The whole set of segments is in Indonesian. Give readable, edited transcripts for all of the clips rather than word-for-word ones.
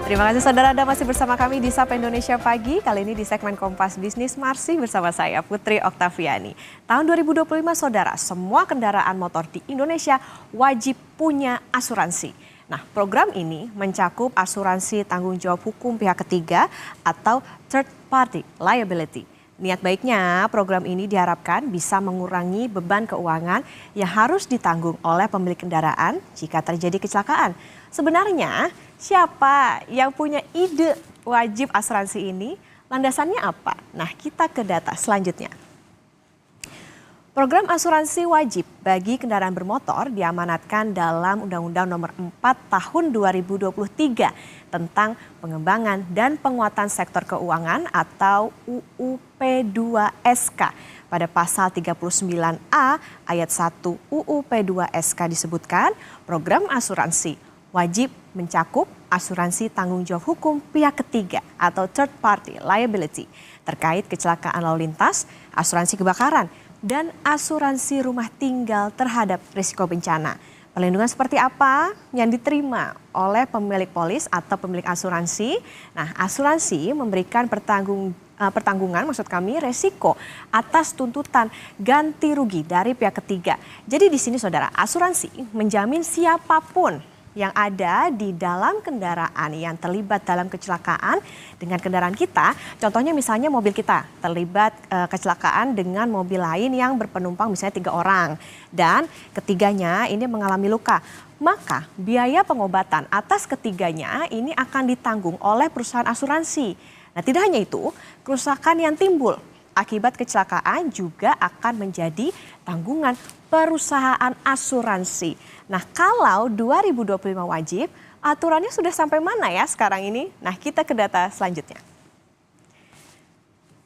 Terima kasih saudara Anda masih bersama kami di Sapa Indonesia Pagi. Kali ini di segmen Kompas Bisnis masih bersama saya Putri Oktaviani. Tahun 2025 saudara, semua kendaraan motor di Indonesia wajib punya asuransi. Nah, program ini mencakup asuransi tanggung jawab hukum pihak ketiga atau third party liability. Niat baiknya program ini diharapkan bisa mengurangi beban keuangan yang harus ditanggung oleh pemilik kendaraan jika terjadi kecelakaan. Sebenarnya siapa yang punya ide wajib asuransi ini? Landasannya apa? Nah, kita ke data selanjutnya. Program asuransi wajib bagi kendaraan bermotor diamanatkan dalam Undang-Undang Nomor 4 Tahun 2023 tentang pengembangan dan penguatan sektor keuangan atau UU P2SK. Pada pasal 39A ayat 1 UU P2SK disebutkan program asuransi wajib mencakup asuransi tanggung jawab hukum pihak ketiga atau third party liability terkait kecelakaan lalu lintas, asuransi kebakaran, dan asuransi rumah tinggal terhadap risiko bencana. Perlindungan seperti apa yang diterima oleh pemilik polis atau pemilik asuransi? Nah, asuransi memberikan pertanggungan resiko atas tuntutan ganti rugi dari pihak ketiga. Jadi di sini saudara, asuransi menjamin siapapun yang ada di dalam kendaraan yang terlibat dalam kecelakaan dengan kendaraan kita. Contohnya misalnya mobil kita terlibat kecelakaan dengan mobil lain yang berpenumpang misalnya 3 orang. Dan ketiganya ini mengalami luka. Maka biaya pengobatan atas ketiganya ini akan ditanggung oleh perusahaan asuransi. Nah, tidak hanya itu, kerusakan yang timbul akibat kecelakaan juga akan menjadi tanggungan perusahaan asuransi. Nah, kalau 2025 wajib, aturannya sudah sampai mana ya sekarang ini? Nah, kita ke data selanjutnya.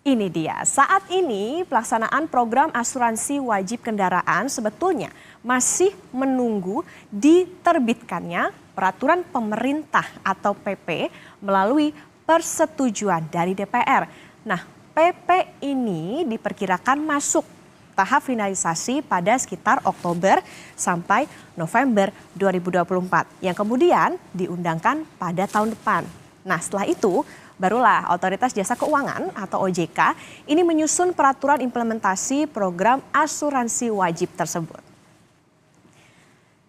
Ini dia, saat ini pelaksanaan program asuransi wajib kendaraan sebetulnya masih menunggu diterbitkannya peraturan pemerintah atau PP melalui persetujuan dari DPR. Nah, PP ini diperkirakan masuk tahap finalisasi pada sekitar Oktober sampai November 2024 yang kemudian diundangkan pada tahun depan. Nah, setelah itu barulah Otoritas Jasa Keuangan atau OJK ini menyusun peraturan implementasi program asuransi wajib tersebut.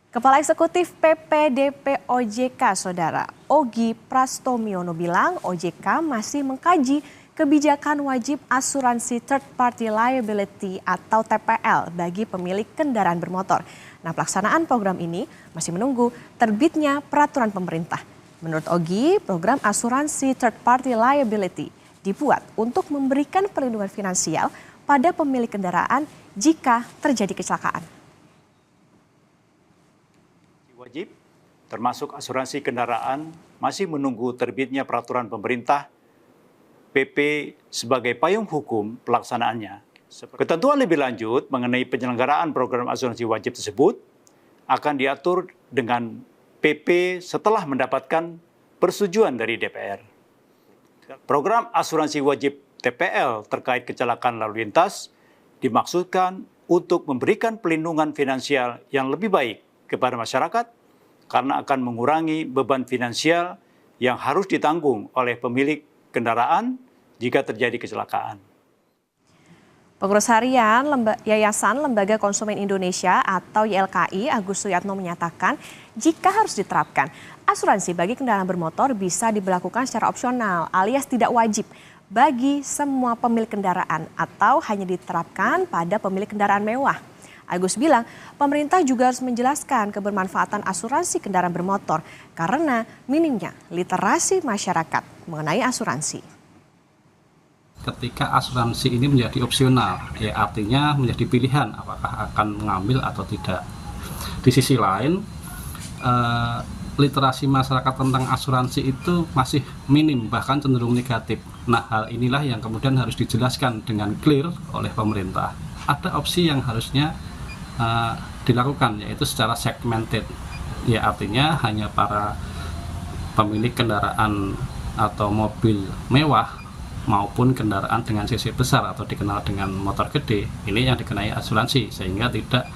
Kepala Eksekutif PPDP OJK, Saudara Ogi Prastomiono bilang OJK masih mengkaji kebijakan wajib asuransi third party liability atau TPL bagi pemilik kendaraan bermotor. Nah, pelaksanaan program ini masih menunggu terbitnya peraturan pemerintah. Menurut Ogi, program asuransi third party liability dibuat untuk memberikan perlindungan finansial pada pemilik kendaraan jika terjadi kecelakaan. Wajib, termasuk asuransi kendaraan, masih menunggu terbitnya peraturan pemerintah PP sebagai payung hukum pelaksanaannya. Ketentuan lebih lanjut mengenai penyelenggaraan program asuransi wajib tersebut akan diatur dengan PP setelah mendapatkan persetujuan dari DPR. Program asuransi wajib TPL terkait kecelakaan lalu lintas dimaksudkan untuk memberikan perlindungan finansial yang lebih baik kepada masyarakat karena akan mengurangi beban finansial yang harus ditanggung oleh pemilik kendaraan jika terjadi kecelakaan. Pengurus Harian Yayasan Lembaga Konsumen Indonesia atau YLKI Agus Suyatno menyatakan jika harus diterapkan, asuransi bagi kendaraan bermotor bisa diberlakukan secara opsional alias tidak wajib bagi semua pemilik kendaraan atau hanya diterapkan pada pemilik kendaraan mewah. Agus bilang pemerintah juga harus menjelaskan kebermanfaatan asuransi kendaraan bermotor karena minimnya literasi masyarakat mengenai asuransi. Ketika asuransi ini menjadi opsional, ya artinya menjadi pilihan apakah akan mengambil atau tidak. Di sisi lain, literasi masyarakat tentang asuransi itu masih minim, bahkan cenderung negatif. Nah, hal inilah yang kemudian harus dijelaskan dengan clear oleh pemerintah. Ada opsi yang harusnya dilakukan, yaitu secara segmented. Ya artinya hanya para pemilik kendaraan atau mobil mewah maupun kendaraan dengan cc besar atau dikenal dengan motor gede ini yang dikenai asuransi, sehingga tidak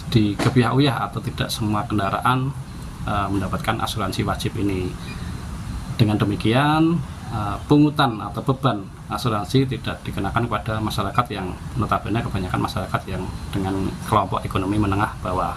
dikebiah-uyah atau tidak semua kendaraan mendapatkan asuransi wajib ini. Dengan demikian, pungutan atau beban asuransi tidak dikenakan kepada masyarakat yang notabene kebanyakan masyarakat yang dengan kelompok ekonomi menengah bawah.